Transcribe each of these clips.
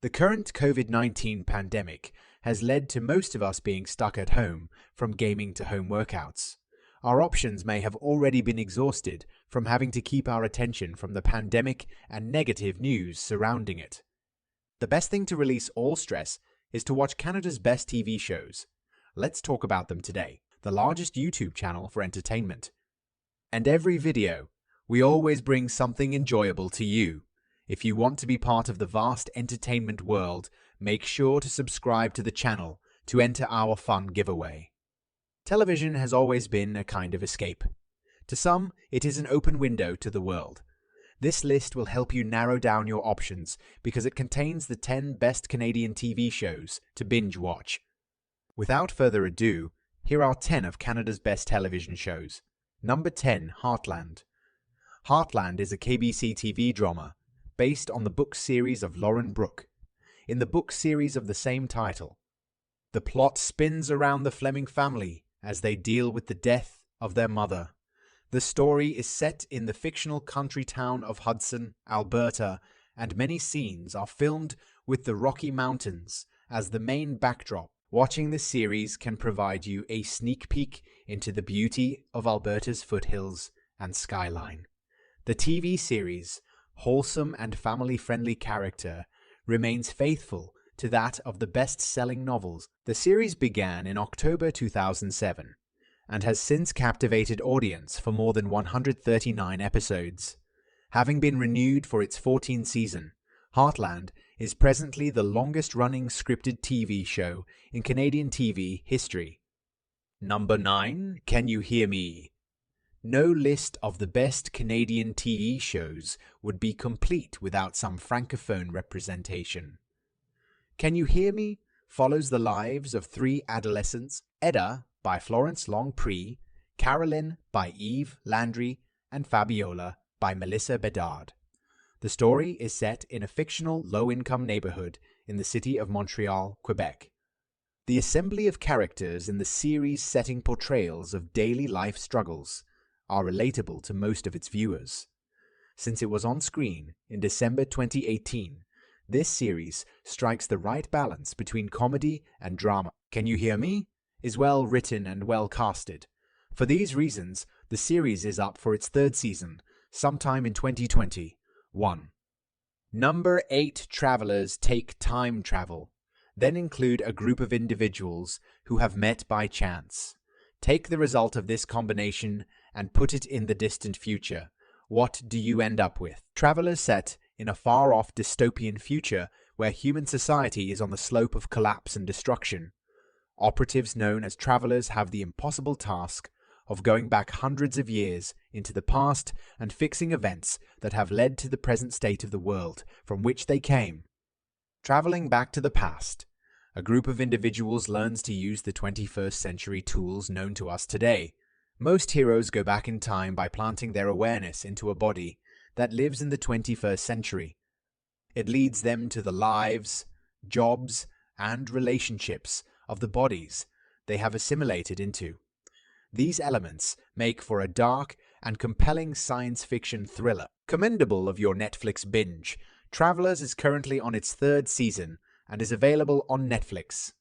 The current COVID-19 pandemic has led to most of us being stuck at home, from gaming to home workouts. Our options may have already been exhausted from having to keep our attention from the pandemic and negative news surrounding it. The best thing to release all stress is to watch Canada's best TV shows. Let's talk about them today, the largest YouTube channel for entertainment. And every video, we always bring something enjoyable to you. If you want to be part of the vast entertainment world, make sure to subscribe to the channel to enter our fun giveaway. Television has always been a kind of escape. To some, it is an open window to the world. This list will help you narrow down your options because it contains the 10 best Canadian TV shows to binge watch. Without further ado, here are 10 of Canada's best television shows. Number 10, Heartland. Heartland is a KBC TV drama based on the book series of Lauren Brooke. In the book series of the same title, the plot spins around the Fleming family as they deal with the death of their mother. The story is set in the fictional country town of Hudson, Alberta, and many scenes are filmed with the Rocky Mountains as the main backdrop. Watching this series can provide you a sneak peek into the beauty of Alberta's foothills and skyline. The TV series, wholesome and family-friendly character, remains faithful to that of the best-selling novels. The series began in October 2007 and has since captivated audience for more than 139 episodes. Having been renewed for its 14th season, Heartland is presently the longest-running scripted TV show in Canadian TV history. Number 9, Can You Hear Me? No list of the best Canadian TV shows would be complete without some francophone representation. Can You Hear Me follows the lives of 3 adolescents, Edda by Florence Longpre, Caroline by Eve Landry, and Fabiola by Melissa Bedard. The story is set in a fictional low-income neighborhood in the city of Montreal, Quebec. The assembly of characters in the series' setting portrayals of daily life struggles are relatable to most of its viewers. Since it was on screen in December 2018, this series strikes the right balance between comedy and drama. Can You Hear Me? Is well written and well casted. For these reasons, the series is up for its 3rd season, sometime in 2021. Number 8, Travelers Take Time Travel. Then include a group of individuals who have met by chance. Take the result of this combination and put it in the distant future. What do you end up with? Travelers set in a far-off dystopian future where human society is on the slope of collapse and destruction. Operatives known as travelers have the impossible task of going back hundreds of years into the past and fixing events that have led to the present state of the world from which they came. Traveling back to the past, a group of individuals learns to use the 21st century tools known to us today. Most heroes go back in time by planting their awareness into a body that lives in the 21st century. It leads them to the lives, jobs, and relationships of the bodies they have assimilated into. These elements make for a dark and compelling science fiction thriller. Commendable of your Netflix binge, Travelers is currently on its 3rd season and is available on Netflix.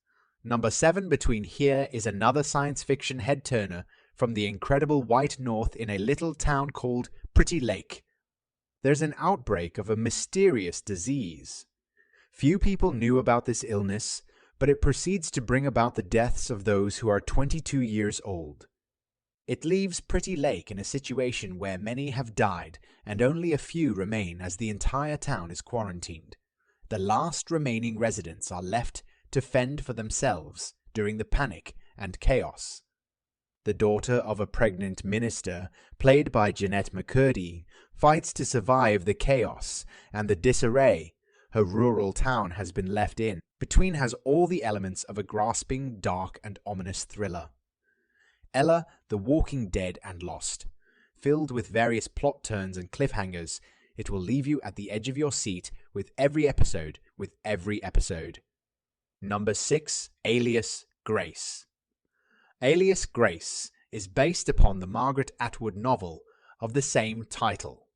Number 7, Between Here is another science fiction head-turner from the incredible White North in a little town called Pretty Lake. There's an outbreak of a mysterious disease. Few people knew about this illness, but it proceeds to bring about the deaths of those who are 22 years old. It leaves Pretty Lake in a situation where many have died and only a few remain as the entire town is quarantined. The last remaining residents are left to fend for themselves during the panic and chaos. The daughter of a pregnant minister, played by Jeanette McCurdy, fights to survive the chaos and the disarray her rural town has been left in. Between has all the elements of a grasping, dark, and ominous thriller. Ella, The Walking Dead and Lost. Filled with various plot turns and cliffhangers, it will leave you at the edge of your seat with every episode. Number 6, Alias Grace. Alias Grace is based upon the Margaret Atwood novel of the same title.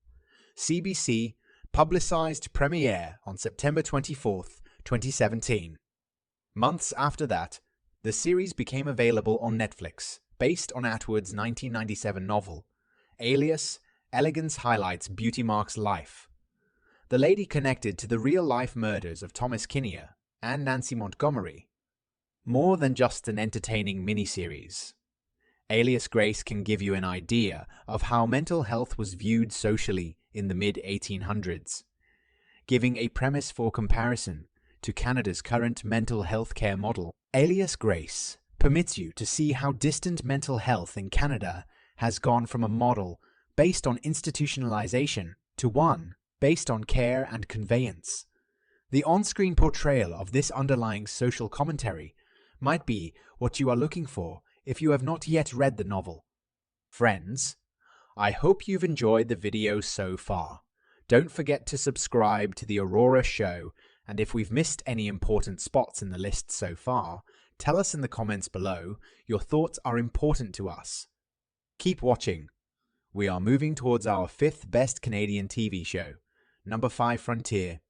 CBC publicized premiere on September 24th, 2017. Months after that, the series became available on Netflix, based on Atwood's 1997 novel, alias Elegance Highlights Beauty Mark's life. The lady connected to the real-life murders of Thomas Kinnear and Nancy Montgomery. More than just an entertaining miniseries, Alias Grace can give you an idea of how mental health was viewed socially in the mid-1800s, giving a premise for comparison to Canada's current mental health care model. Alias Grace permits you to see how distant mental health in Canada has gone from a model based on institutionalization to one based on care and conveyance. The on-screen portrayal of this underlying social commentary might be what you are looking for if you have not yet read the novel. Friends, I hope you've enjoyed the video so far. Don't forget to subscribe to The Aurora Show, and if we've missed any important spots in the list so far, tell us in the comments below. Your thoughts are important to us. Keep watching. We are moving towards our 5th best Canadian TV show, number 5 Frontier.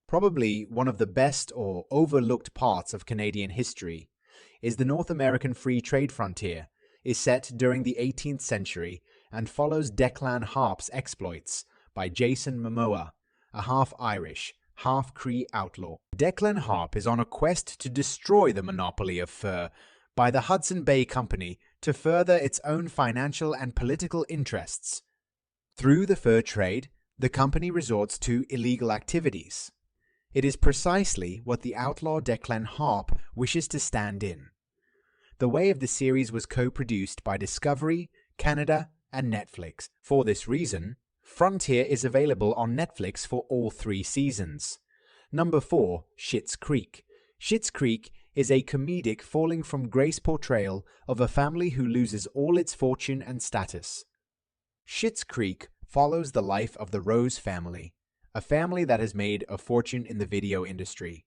Probably one of the best or overlooked parts of Canadian history is the North American free trade frontier is set during the 18th century and follows Declan Harp's exploits by Jason Momoa, a half-Irish, half-Cree outlaw. Declan Harp is on a quest to destroy the monopoly of fur by the Hudson Bay Company to further its own financial and political interests. Through the fur trade, the company resorts to illegal activities. It is precisely what the outlaw Declan Harp wishes to stand in. The Way of the series was co-produced by Discovery, Canada, and Netflix. For this reason, Frontier is available on Netflix for all 3 seasons. Number 4, Schitt's Creek. Schitt's Creek is a comedic falling from grace portrayal of a family who loses all its fortune and status. Schitt's Creek follows the life of the Rose family, a family that has made a fortune in the video industry.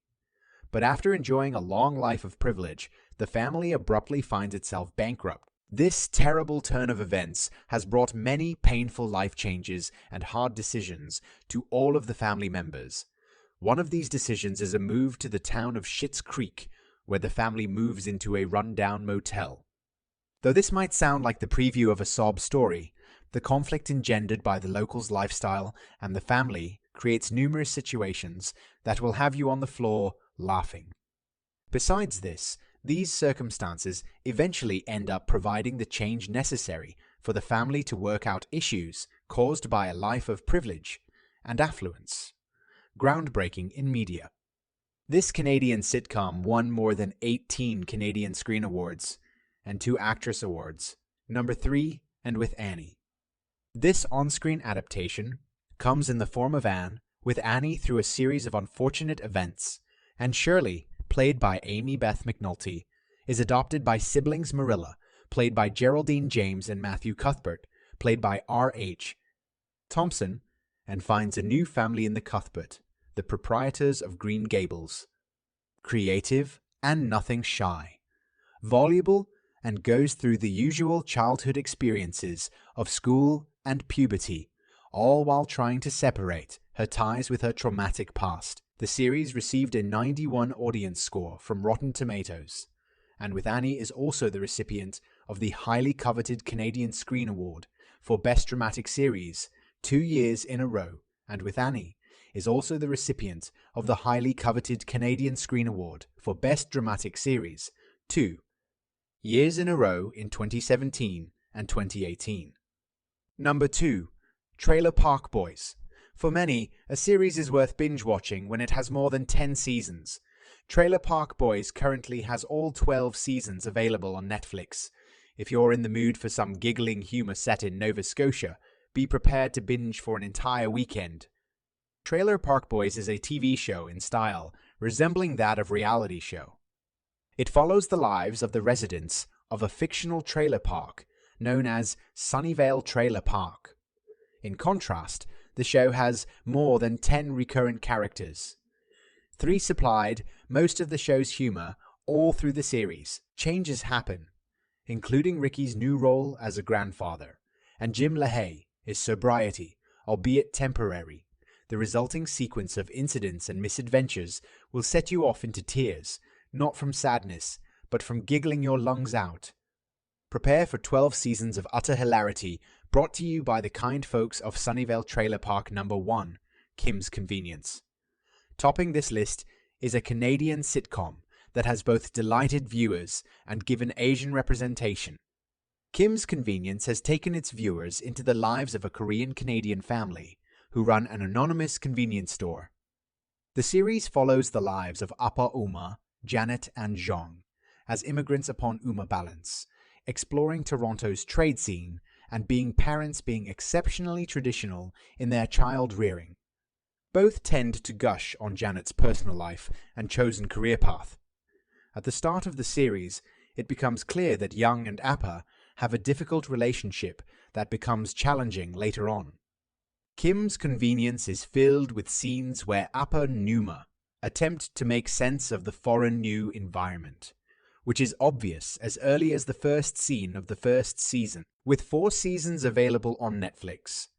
But after enjoying a long life of privilege, the family abruptly finds itself bankrupt. This terrible turn of events has brought many painful life changes and hard decisions to all of the family members. One of these decisions is a move to the town of Schitt's Creek, where the family moves into a run-down motel. Though this might sound like the preview of a sob story, the conflict engendered by the locals' lifestyle and the family creates numerous situations that will have you on the floor laughing. Besides this, these circumstances eventually end up providing the change necessary for the family to work out issues caused by a life of privilege and affluence. Groundbreaking in media. This Canadian sitcom won more than 18 Canadian Screen Awards and 2 Actress Awards, number 3 and with Annie. This on-screen adaptation comes in the form of Anne, with Annie through a series of unfortunate events, and Shirley, played by Amy Beth McNulty, is adopted by siblings Marilla, played by Geraldine James and Matthew Cuthbert, played by R.H. Thompson, and finds a new family in the Cuthbert, the proprietors of Green Gables. Creative and nothing shy. Voluble and goes through the usual childhood experiences of school and puberty, all while trying to separate her ties with her traumatic past. The series received a 91 audience score from Rotten Tomatoes, and with Annie is also the recipient of the highly coveted Canadian Screen Award for Best Dramatic Series 2 years in a row, and with Annie is also the recipient of the highly coveted Canadian Screen Award for Best Dramatic Series 2 years in a row in 2017 and 2018. Number 2. Trailer Park Boys. For many, a series is worth binge-watching when it has more than 10 seasons. Trailer Park Boys currently has all 12 seasons available on Netflix. If you're in the mood for some giggling humor set in Nova Scotia, be prepared to binge for an entire weekend. Trailer Park Boys is a TV show in style resembling that of reality show. It follows the lives of the residents of a fictional trailer park known as Sunnyvale Trailer Park. In contrast, the show has more than 10 recurrent characters. 3 supplied most of the show's humor all through the series. Changes happen, including Ricky's new role as a grandfather, and Jim LaHaye, his sobriety, albeit temporary. The resulting sequence of incidents and misadventures will set you off into tears, not from sadness, but from giggling your lungs out. Prepare for 12 seasons of utter hilarity, brought to you by the kind folks of Sunnyvale Trailer Park No. 1, Kim's Convenience. Topping this list is a Canadian sitcom that has both delighted viewers and given Asian representation. Kim's Convenience has taken its viewers into the lives of a Korean-Canadian family who run an anonymous convenience store. The series follows the lives of Appa Uma, Janet, and Zhong as immigrants upon Uma Balance, exploring Toronto's trade scene and being parents being exceptionally traditional in their child rearing. Both tend to gush on Janet's personal life and chosen career path. At the start of the series, it becomes clear that Young and Appa have a difficult relationship that becomes challenging later on. Kim's Convenience is filled with scenes where Appa and Numa attempt to make sense of the foreign new environment, which is obvious as early as the first scene of the first season. With 4 seasons available on Netflix,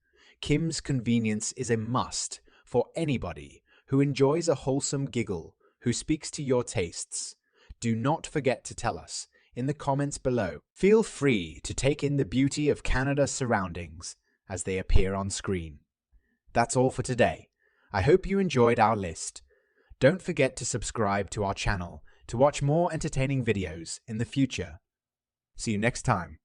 Kim's Convenience is a must for anybody who enjoys a wholesome giggle, who speaks to your tastes. Do not forget to tell us in the comments below. Feel free to take in the beauty of Canada's surroundings as they appear on screen. That's all for today. I hope you enjoyed our list. Don't forget to subscribe to our channel to watch more entertaining videos in the future. See you next time.